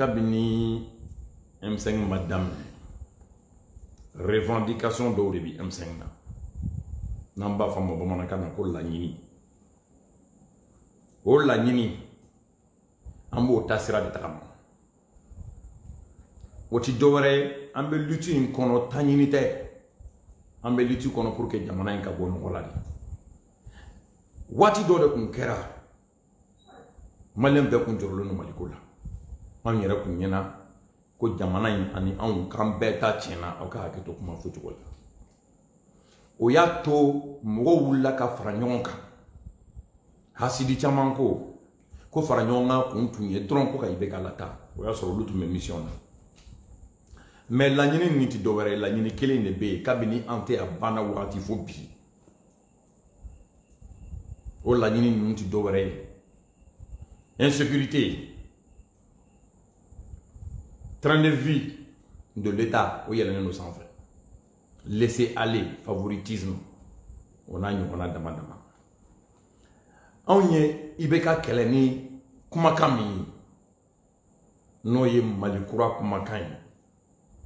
kabini M5 madame revendication do debi M5 na namba famo bamanakana ko laɲini o laɲini an b'o tasira de tagama o ti dɔwɛrɛ an bɛ lutte in kɔnɔ taɲini tɛ an bɛ lutte kɔnɔ pour que jamana in ka bɔ nɔgɔ la de waati dɔ de kun kɛra maliyɛn bɛɛ kun jɔrɔlen don maliko la an yɛrɛ kun ɲɛna ko jamana in ani anw kan bɛɛ ta tiɲɛna aw ka hakɛ to kuma fɔcogo la o y'a to mɔgɔw wulila ka fara ɲɔgɔn kan hasidi caman ko fara ɲɔgɔn kan kun tun ye dɔrɔn ko ka IBK lata o y'a sɔrɔ olu tun bɛ mission na mais laɲini nin ti dɔwɛrɛ laɲini kelen de bɛ yen kabini an tɛ a banna wagati fo bi o laɲini ninnu ti dɔwɛrɛ ye insécurité train de vie de l'État o yɛlɛnnen don sanfɛ laisser aller favoritisme o n'a ɲɔgɔnna dama dama anw ye IBK kɛlɛ ni kumakan min ye n'o ye Mali kura kumakan ye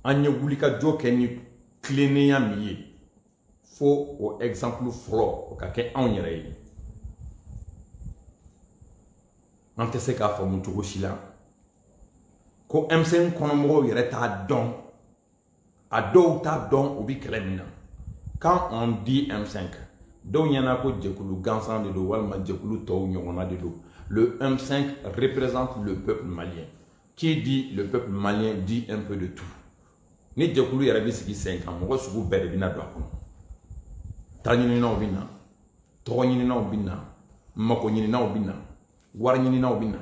an ye wulikajɔ kɛ ni tilennenya min ye fo o exemple fɔlɔ o ka kɛ anw yɛrɛ ye an tɛ se k'a faamu cogo si la ko M5 kɔnɔmɔgɔw yɛrɛ t'a dɔn a dɔw t'a dɔn u bi kɛlɛ min na quand on dit M5 dɔw ɲɛna ko jɛkulu gansan de don walima jɛkulu tɔw ɲɔgɔnna de don le M5 représente le peuple malien qui dit le peuple malien dit un peu de tout ni jɛkulu yɛrɛ bi sigi sen kan mɔgɔ sugu bɛɛ de bɛna don a kɔnɔ ta ɲininaw bɛ na tɔgɔ ɲininaw bɛ na mako ɲininaw bɛ na wari ɲininaw bɛ na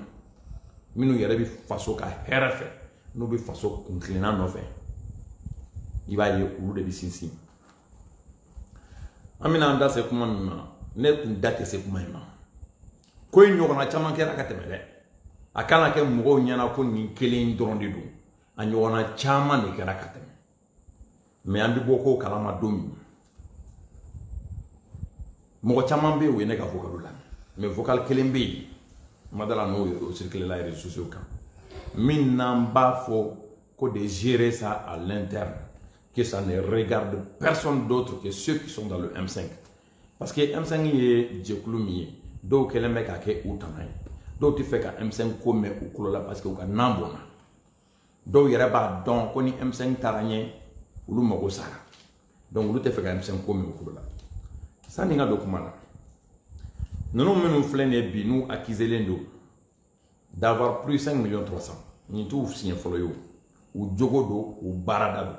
minnu yɛrɛ bi faso ka hɛrɛ fɛ n'u bi faso kuntilenna nɔfɛ i b'a ye olu de bi sinsin an bɛna an da se kuma min ma ne kun da tɛ se kuma in ma ko in ɲɔgɔnna caman kɛra ka tɛmɛ dɛ a kana kɛ mɔgɔw ɲɛna ko nin kelen dɔrɔn de don a ɲɔgɔnna caman de kɛra ka tɛmɛ mais an bɛ bɔ ko kalama don min mɔgɔ caman bɛ yen o ye ne ka vocal lamɛn mais vocal kelen bɛ yen madala n'o ye o circuler la réseaux sociaux kan min n'an b'a fɔ ko de gérer ça à l'interne que ça ne regarde personne d'autre que ceux qui sont dans le M5 parce que M5 ye jɛkulu min ye dɔw kɛlen bɛ ka kɛ u tana ye dɔw tɛ fɛ ka M5 ko mɛn u kulo la parce que u ka nan bɔnna dɔw yɛrɛ b'a dɔn ko ni M5 taara ɲɛ olu mago sara donc olu tɛ fɛ ka M5 ko mɛn u kulo la sani n ka don kuma la ninnu minnu filɛ nin ye bi n'u accuselen don d'avoir plus 5 millions 300 nin t'u siɲɛ fɔlɔ ye o u jogo don u baarada don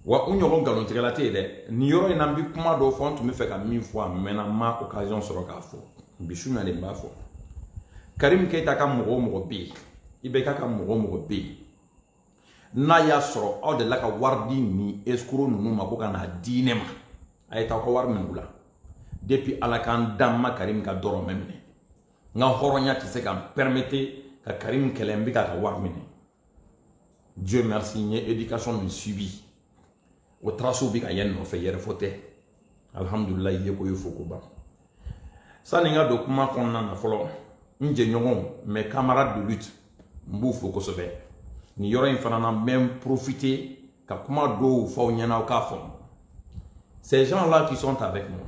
wa u ɲɔgɔn nkalontigɛla tɛ yen dɛ nin yɔrɔ in na n bɛ kuma dɔw fɔ n tun bɛ fɛ ka min fɔ a mɛnna n ma occasion sɔrɔ k'a fɔ bi su na de n b'a fɔ Karim Keita ka mɔgɔ o mɔgɔ bɛ yen IBK ka mɔgɔ o mɔgɔ bɛ yen n'a y'a sɔrɔ aw delila ka wari di nin escroc ninnu ma ko ka n'a di ne ma a ye taa aw ka wari minɛ u la depuis ala k'an dan ma Karim ka dɔrɔmɛ minɛ n ka hɔrɔnya tɛ se ka n permettre ka Karim kɛlɛ n bɛ k'a ka wari minɛ Dieu merci n ye éducation min subi o tracew bɛ ka yɛ n nɔfɛ yɛrɛ fɔ tɛ alhamdulilayi ye ko ye fo ko ban sani n ka don kuma kɔnɔna na fɔlɔ n jɛɲɔgɔnw mes camarades de lutte n b'u fo kosɛbɛ nin yɔrɔ in fana na n bɛ n profiter ka kuma dɔw fɔ aw ɲɛna aw k'a faamu ces gens là qui sont avec moi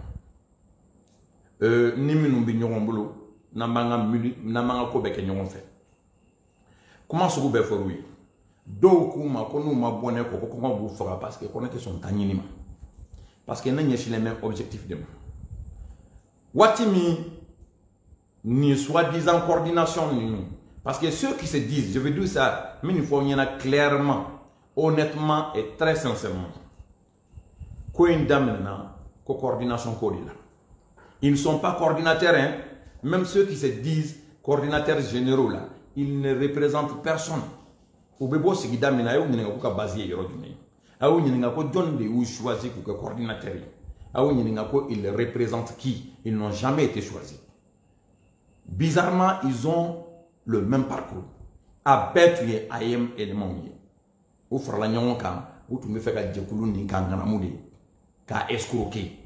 ni minnu bɛ ɲɔgɔn bolo n'an b'an ka ko bɛɛ kɛ ɲɔgɔn fɛ kuma sugu bɛɛ fɔr'u ye dɔw k'u ma ko n'u ma bɔ ne kɔ ko kɔngɔ b'u faga parce que ko ne tɛ sɔn ta ɲini ma parce que ne ɲɛsinnen bɛ objectif de ma waati min ni soi-disant coordination ninnu parce que ceux qui se disent je vais dire ça min fɔ ɲɛna clairement honnêtement et très sincèrement ko in daminɛna ko coordination ko de la ils ne sont pas coordinateurs hein même ceux qui se disent coordinateurs généraux là ils ne représentent personne u bɛ bɔ sigida min na a y'u ɲininka k'u ka base ye yɔrɔ jumɛn a y'u ɲininka ko jɔn de y'u choisi k'u kɛ coordinateur ye a y'u ɲininka ko ils représentent qui ils n'ont jamais été choisis bizarrement ils ont le même parcours a bɛɛ tun ye AM éléments ye u farala ɲɔgɔn kan u tun bɛ fɛ ka jɛkulu nin k'a ŋanamu de k'a escroquer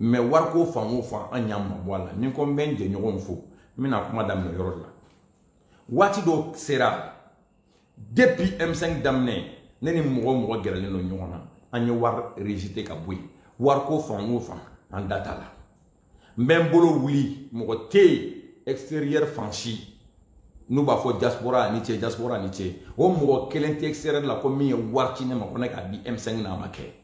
mais wariko fan o fan an y'an mabɔ a la ni ko n bɛ n jɛɲɔgɔnw fo n bɛna kuma daminɛ yɔrɔ de la Watido sera depuis M5 damné neni mogo gerale no nyona anye war rejeté ka boy war ko fan wo fan en data la mbembolo wuli mogo té extérieur franchi nous ba fo diaspora ni che o mogo kelente extérieur la ko mi war ci ne ma ko nek abi M5 na make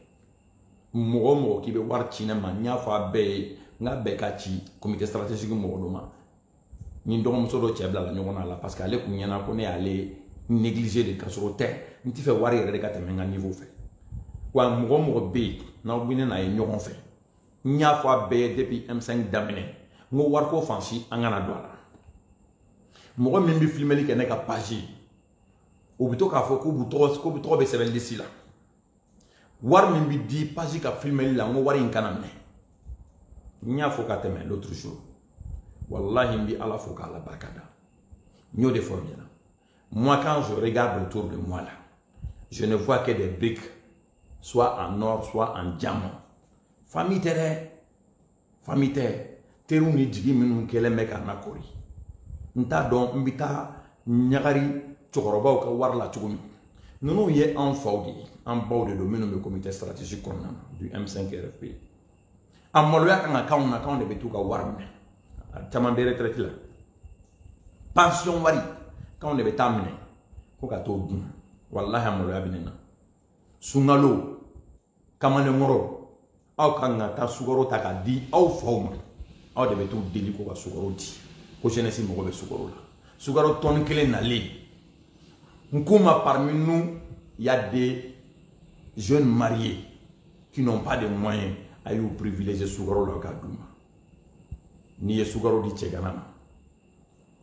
mogo ki be war ci ne ma nya fa be nga be ka ci comité stratégique mogo do ma ni ndom so do chebla la nyona la parce que ale ku nyana ko ne ale négliger de kasoro terre nti fe wari yɛrɛ de ka tɛmɛ n ka niveau fɛ wa mɔgɔ bɛ yen n'aw bɛ ne n'a ye ɲɔgɔn fɛ n y'a fɔ a bɛɛ ye depuis M5 daminɛ n ko wariko fansi an kana don a la mɔgɔ min bɛ filmeli kɛ ne ka page o bɛ to k'a fɔ k'u bɛ tɔgɔ bɛ sɛbɛn lisi la wari min bɛ di page ka filmeli la n ko wari in kana minɛ n y'a fɔ ka tɛmɛ l'autre jour wallahi n bɛ ala fo k'ala barika da n y'o de fɔ ɲɛna. Moi, quand je regarde autour de moi là, je ne vois que des briques, soit en or, soit en diamant. Famille terre, teru ni jigi minnu kele meka na kori. Nta don mbita nyagari chokoroba ka warla chugumi. Nunu ye en faudi, en baw de domaine du comité stratégique du M5 RFP. En moloya kan ka on de betu ka warme. Chama de retraite là. Pension wari. Quand on est terminé, ko ka to dun wallahi amolo abinena sungalo kamane moro aw kanga ta sugoro ta ka di aw fawma aw de betu deli ko ka sugoro di ko jeunesse mo be sugoro la sugaro ton kelen na le nkuma parmi nous il y a des jeunes mariés qui n'ont pas de moyens à y privilégier sugoro la ka duma ni ye sugaro di chegana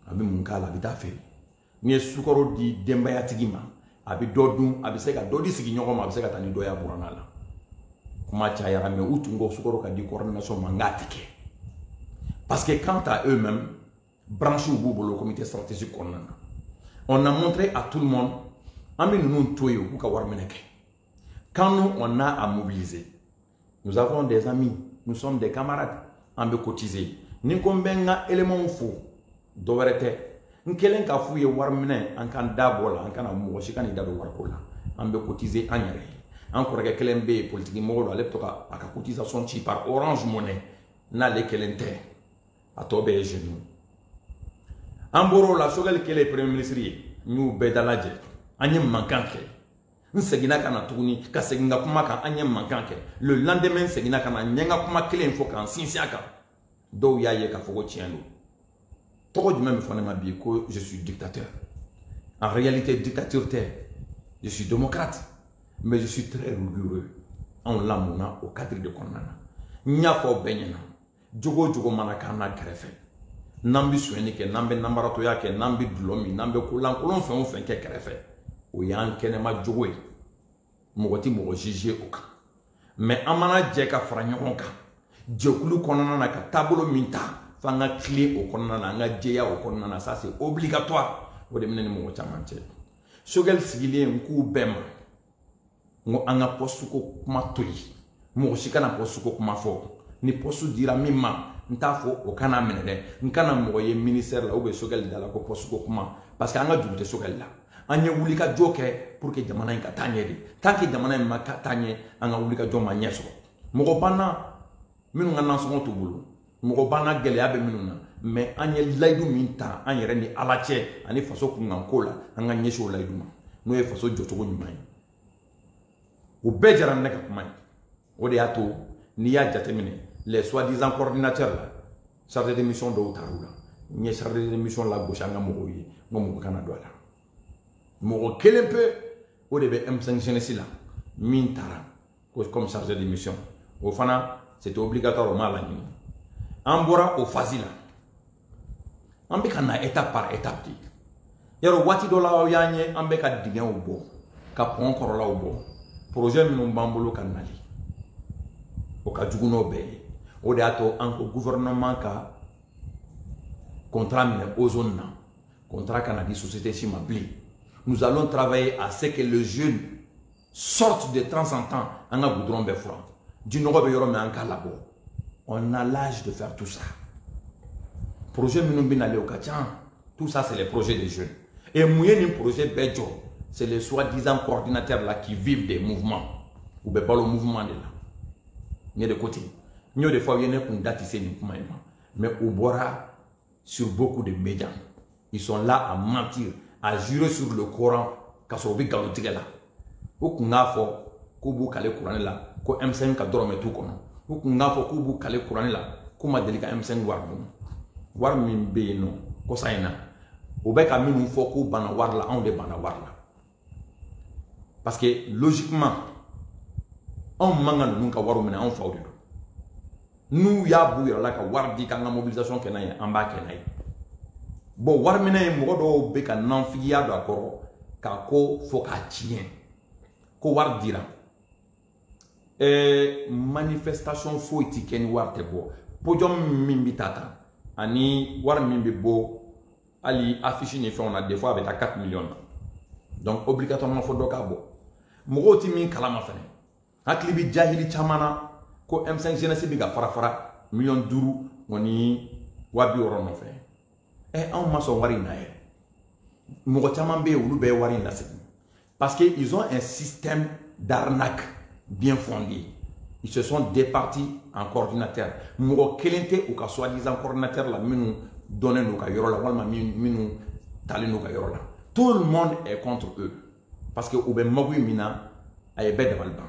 abi munkala bi ta fe ni ye sukaro di denbaya tigi ma a bi dɔ dun a bi se ka dɔ di sigi ɲɔgɔn ma a bi se ka taa ni dɔ ya buranna la kuma cayara mais u tun ko sukaro ka di coordination ma nka ti kɛ parce que quant à eux-mêmes branches b'u bolo comité stratégique kɔnɔna na on a montré à tout le monde an bɛ ninnu to yen u k'u ka wari minɛ kɛ quand nous on a à mobiliser nous avons des amis nous sommes des camarades an bɛ cotiser ni ko n bɛ n ka éléments fo dɔ wɛrɛ tɛ nkelen ka fu ye wari minɛ an kan da bɔ la an kana mɔgɔ si ka n'i da don wariko la an bɛ cotiser an yɛrɛ ye an kɔrɔkɛ kelen bɛ yen politique mɔgɔ don ale bɛ to ka a ka cotisation ci par Orange Money n'ale kelen tɛ a tɔ bɛɛ ye jeune an bɔra o la Sogɛli kelen ye premier ministre ye n y'u bɛɛ dalajɛ an ye mankan kɛ n seginna ka na tuguni ka segin ka kuma kan an ye mankan kɛ le lendemain n seginna ka na n ye n ka kuma kelen fɔ k'an sinsin a kan dɔw y'a ye k'a fɔ ko tiɲɛ don. Je suis dictateur. En réalité, dictature, je suis démocrate, mais je suis très rigoureux. On l'a mona au cadre de Konana. Nyafo benyana. Jogo manakana krefe. Nambi suenike, nambe nambaratoyake, nambi dlomi, nambe kolon fait ke krefe. O yan kenema jogo. Mogoti mogo jige oka. Mais amana djeka franyonka. Djokulu konana na ka tabolo minta. Fanga clé au konana nga jeya au konana ça c'est obligatoire o de minene mo chamanche Sogɛli sigilen nku bema ngo anga postu ko kuma toyi mo shikana postu ko kuma fo ni postu dira mimma ntafo o kana menede nkana mo ye ministère la o be Sogɛli dala ko postu ko kuma parce que anga jubute Sogɛli la anya wuli ka joke pour que jamana in ka tanye de tant que jamana in ma ka tanye anga wuli ka joma nyeso mo bana minu ngana so to bulu mɔgɔ bana gɛlɛya bɛ minnu na mais an ye layidu min ta an yɛrɛ ni ala cɛ ani faso kunkanko la an ka ɲɛsin o layidu ma n'o ye faso jɔcogo ɲuman ye o bɛɛ jara ne ka kuma ye o de y'a to n'i y'a jateminɛ les soi-disant coordinateurs la chargé de mission dɔw taar'u la n ye chargé de mission lagosi an ka mɔgɔw ye n ko mɔgɔ kana don a la mɔgɔ kelen pe o de bɛ M5 jeunesse la min taara comme chargé de mission o fana c'était obligatoire o m'a laɲini an bɔra o phase la an bɛ ka na étape par étape de yɔrɔ waati dɔ la aw y'an ye an bɛ ka dingɛnw bɔ ka pont kɔrɔlaw bɔ projet minnu b'an bolo ka nali o ka jugu n'o bɛɛ ye o de y'a to an ko gouvernement ka contrat minɛ ozone na contrat kana di société si ma bilen nous allons travailler à ce que les jeunes sortent de temps en temps an ka goudron bɛɛ furan jinɔgɔ bɛ yɔrɔ min an k'a labɔ. On a l'âge de faire tout ça. Projet minnu bɛ nalen o ka ca Tout ça, c'est les projets des jeunes. Et moyen un projet Béjo, c'est les soi-disant coordinateurs là qui vivent des mouvements. Ou bien pas le mouvement de là. Il y a des côtés. Il y a des fois, il y a une date ici, mais au Bora, sur beaucoup de médias, ils sont là à mentir, à jurer sur le Coran, quand ils sont galotés là. Ou qu'on a fait, qu'on vous calé le Coran là, qu'on M5 a dormi tout comme. Ou qu'on a fait, qu'on vous calé le Coran là, qu'on m'a délicat M5 war. War min be non, ko ça y na. Ou bien quand nous faut qu'on bana war là, on de bana war là. Parce que logiquement, on manque nous ka waru mena on faudrait. Nous ya bouir là ka war di ka mobilisation ke na y en bas ke na y. Bon war mena y mo do be ka nan fiya do akoro ka ko fo ka tien. Ko war dira. Manifestation fo itikeni war te bo. Podium mimbitata. Ani war mimbi bo ali affiche ni fait on a des fois avec à 4 millions. Donc obligatoirement faut do ka bo. Mo ti min kala ma fane. Hakli bi jahili chamana ko M5 jeunesse bi ga fara million duru woni wabi orono fe. On ma so wari na e. Mo chaman be ulu be wari na se. Parce qu'ils ont un système d'arnaque bien fondé. Ils se sont départis en coordinateur. Mo kelente ou ka soi-disant coordinateur la minu donner nous ka yoro la walma minu tali nous ka yoro la. Tout le monde est contre eux. Parce que oube magui mina ay be de balban.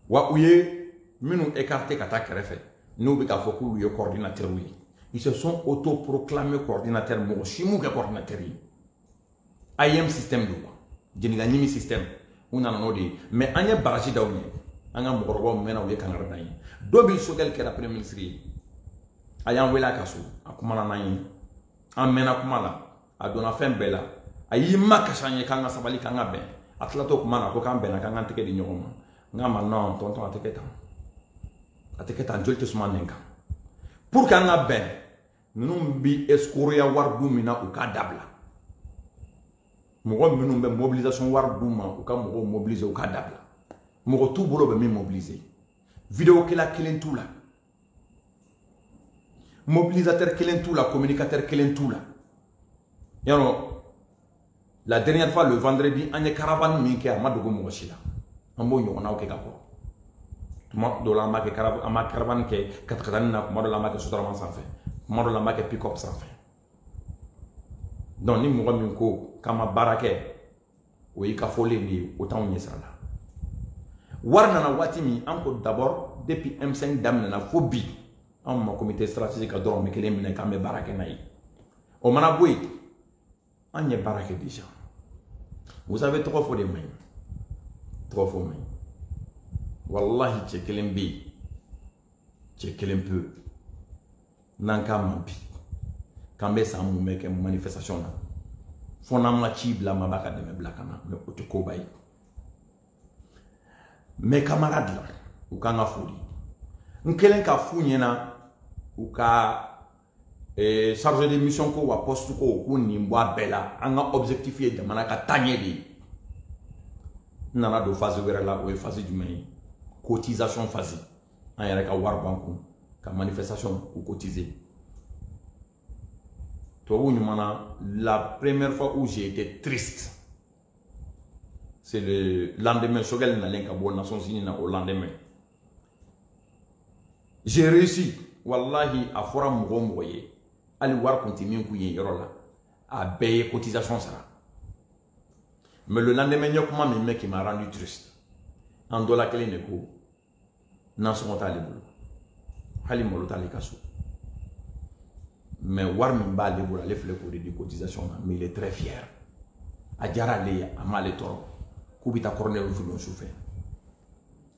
Wa ouye minu écarté kata kerefe. Nous be ka foku le coordinateur oui. Ils se sont autoproclamés coordinateurs mo chimou ka coordinateur yi. IM système do. Jeniga nyimi système. Una no de mais anya baraji dawni. Anga mokorobo mena ouye kangara nayi. Dobil sogel kera premier ministre. Ayan wela kaso akumana nayi. Amena kumala adona fen bela. Ayi makashanye kanga sabali kanga ben. Atlato kumana ko kan ben kanga teke di nyoma. Ngama non tonton ateketa. Ateketa jolte suma nenka. Pour kanga ben nunu bi escourir war dumina ou ka dabla. Mogo minnu bɛ mobilisation wari d'u ma u ka mɔgɔw mobiliser u ka dabila mɔgɔ t'u bolo bɛ min mobiliser vidéo kɛla kelen t'u la mobilisateur kelen t'u la communicateur kelen t'u la yaro la dernière fois le vendredi an ye caravane min kɛ a ma dogo mɔgɔ si la an b'o ɲɔgɔnnaw kɛ ka kɔrɔ tuma dɔ la an b'a kɛ caravane kɛ katakatani na tuma dɔ la an b'a kɛ sotarama sanfɛ tuma dɔ la an b'a kɛ pick-up sanfɛ. Donc ni mɔgɔ min ko kama barake o yi ka folen de autant on yesala war nana wati mi anko d'abord depuis M5 dam na fo bi en ma comité stratégique a dormi kelen min ka me barake nay o mana boy an ye barake déjà vous avez trop fo de main trop fo main wallahi che kelen bi che kelen peu nanka mampi kambe sa mu meke manifestation na fona ma ci bla ma baka de me bla kana me o te ko bay mes camarades là ou kanga fuli nkelen ka funyena ou ka chargé de mission ko wa poste ko ni mbwa bela anga objectif ye jamana ka tanye di nana do phase wera la o phase du mai cotisation phase an yara ka war banku ka manifestation ou cotiser. La première fois où j'ai été triste, c'est le lendemain. Sogel n'a l'un bon Nations Unies au lendemain. J'ai réussi, wallahi, à faire mon moyen. Aller voir continuer à payer cotisation ça. Mais le lendemain, il y a comment mes mecs qui m'a rendu triste. En dollar clé neko, n'en sont pas les boulots. Hali molota les kassou. Mais war min ba le bula le fle ko de cotisation mais il est très fier a jara le a mal toro ku bita corner fu don souffre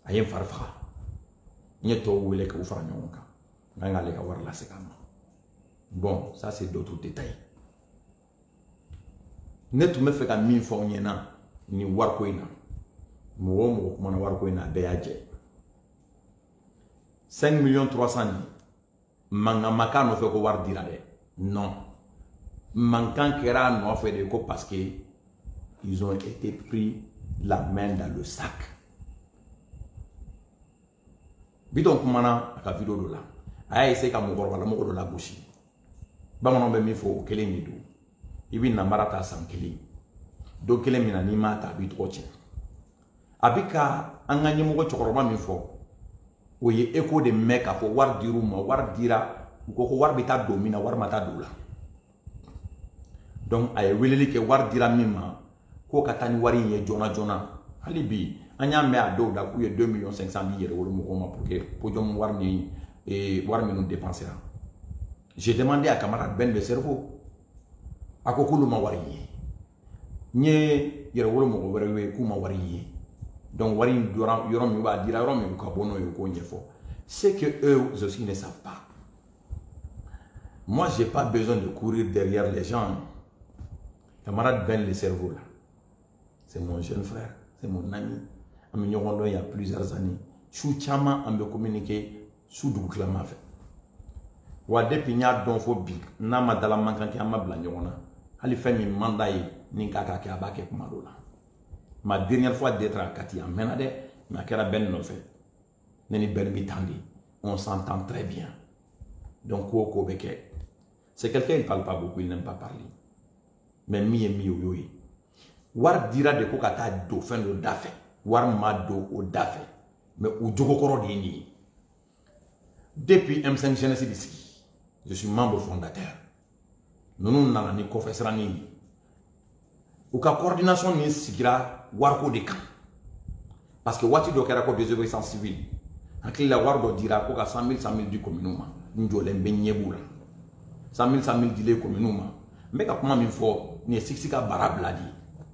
ayem farfa nyeto wele ko fara nyonka nga le ka war la sekama. Bon, ça c'est d'autres détails. Netu me fait ka min fo nyena ni war ko ina mo ko na war ko ina be aje 5,300,000 manga makano fait ko war dira de non manquant kera no fait de ko parce que ils ont été pris la main dans le sac bidon kumana aka vidéo do la aya essayer ka mo gorba la mo do la bouchi ba mono be mi fo kele mi do ibi namara ta sankeli do kelen mina ni ma ta bi to che abika anganye mo ko chokoroba mi fo o ye echo de meka fo war diru ma war dira ko war bita domina war mata dola donc ay weleli ke war dira mima ko katani wari ye jona jona hali bi anya me ado da ku ye 2,500,000 yere wolo mo ko ma pour que podium war ni war mi nous dépensera. J'ai demandé à camarade Ben le cerveau à kokulu ma wari ye nye yere wolo mo ko were ku ma wari ye donc wari yoro mi ba dira yoro mi ko bono yo ko nyefo c'est que eux aussi ne savent pas. Moi, j'ai pas besoin de courir derrière les gens. Camarade Ben le cerveau là, c'est mon jeune frère, c'est mon ami. Il y a plusieurs années. Chou chama on me communiquer sous du clama fait. Wa depuis nya don fo bi na ma dala mankan ki amabla nyona. Ali fait mi mandaye ni kaka ki abake kuma dola. Ma dernière fois d'être à Kati en Menade, ma kera Ben no fait. Neni Ben mi tandi. On s'entend très bien. Donc ko beke. C'est quelqu'un qui ne parle pas beaucoup, il n'aime pas parler. Mais mi et mi oui. War dira de kokata dauphin de dafe. War mado au dafe. Mais au djokokoro dini. Depuis M5 Genesis d'ici, je suis membre fondateur. Nous n'avons ni confesseur ni. Ou ka coordination ni sigira warko de kan. Parce que wati do kera ko désobéissance civile. Akli la war do dira ko ka 100,000 du communuma. Njole mbenyebula. 100,000 dilé comme nous mais comment il faut ni sixika barabladi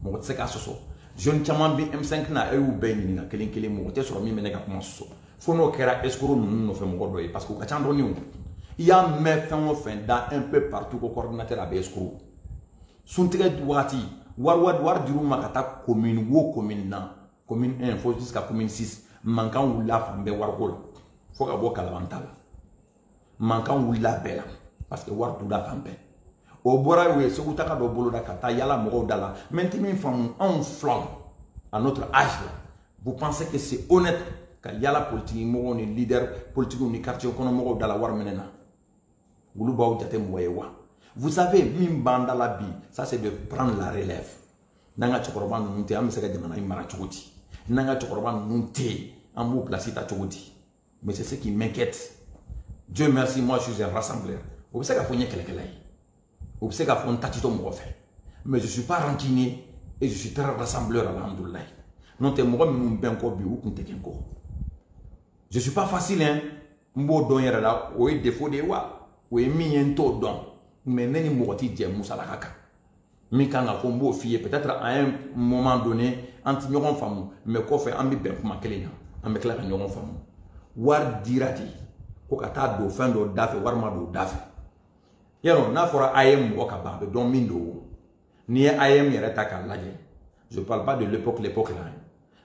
mo tseka soso jeune chaman bi M5 na e u ben ni na kelen mo te so mi meneka comment soso fono kera escroc nous no fait mo doy parce que ka chando ni il y a mais fin dans un peu partout ko coordinateur a escroc suntige wati war diru makata commune wo commune na commune 1 faut jusqu'à commune 6 mankan wula fambe war ko faut ka bo kalavantal mankan wula bela parce que war tout da fambe au bora we se utaka do bolo da kata yala mo dala maintenant femme en flanc à notre âge là vous pensez que c'est honnête ka yala politique mo ni leader politique ni quartier kono mo dala war menena gulu baw jate mo yewa vous savez min banda la bi ça c'est de prendre la relève nanga chokoroban nunte am se ka jamana imara chogoti nanga chokoroban nunte am bu place ta chogoti mais c'est ce qui m'inquiète. Dieu merci, moi je suis un rassembleur. Vous savez qu'il faut vous savez qu'il faut un tatito mo fait. Mais je ne suis pas rancunier et je suis très rassembleur alhamdoulillah. Non te mo mi ben ko bi ou kunte kenko. Je suis pas facile hein. Mbo don yera la o e défaut de wa. O e mi yento don. Mais neni mo ti je musa la kaka. Mi kanga ko mbo fier peut-être à un moment donné anti ñogon famu mais ko fait ambi ben kuma kelenya. Ambe kala ñogon famu. War dirati ko kata do fin do dafe war ma do dafe. Yero na fora ayem o ka ba be don mindo. Ni ayem yera ta ka laje. Je parle pas de l'époque là.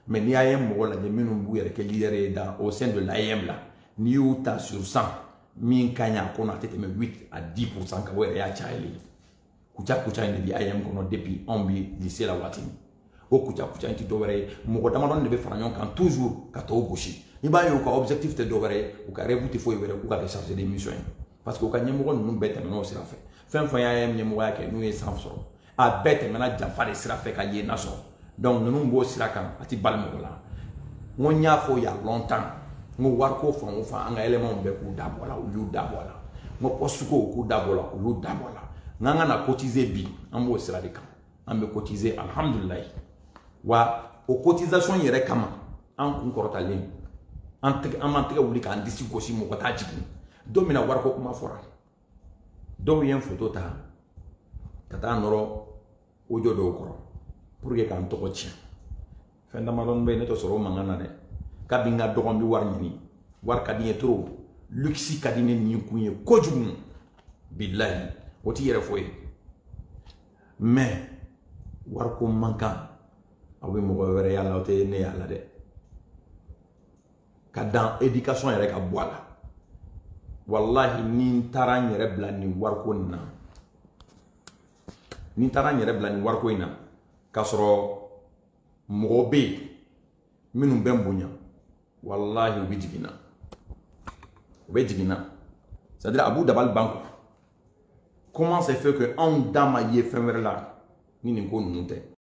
Mais ni ayem mo la minu mbu yera ke leader dans au sein de l'ayem là. Ni uta sur 100 min kanya ko na tete me 8 à 10% ka wera ya chaeli. Kucha ni ayem ko no depuis ombi lycée la watini. O kucha nti do wera mo ko dama don de be faranyon kan toujours ka to goshi. Ni ba yo ka objectif te do wera ou ka rebuti fo wera ou ka charger des missions. Parce que quand nous avons bête maintenant c'est la fait. Fin foyer nous avons nous sans sort. A bête maintenant jafa de sera fait kaye na so. Donc nous nous sera kan ati balmo la. On y a fo ya longtemps. Nous war ko fo on fa anga élément be ku dabola ou yu dabola. Mo posuko ku dabola ou yu dabola. Nanga na cotiser bi ambo sera de kan. Ambe cotiser alhamdulillah. Wa o cotisation yere kama an korotalen. An mantika wuli kan disi gosi mo kota jikin. Domina warko kuma fora do yen photo ta kata noro ojo do koro pour que kan to ko ci fenda malon be ne to soro mangana de kabinga do bi war ni war kadine trop luxi kadine ni kunye kojum billahi woti yere foye mais war ko manka awi mo were yalla o te ne yalla de ka dans éducation yere ka boala wallahi ni taran yere bla ni warko na ni taran yere bla ni warko ina kasoro mobe minum bembunya wallahi ubijigina c'est-à-dire Abu Dabal Banko comment c'est fait que anw da ma ye fɛn wɛrɛ la ni nin ko ninnu tɛ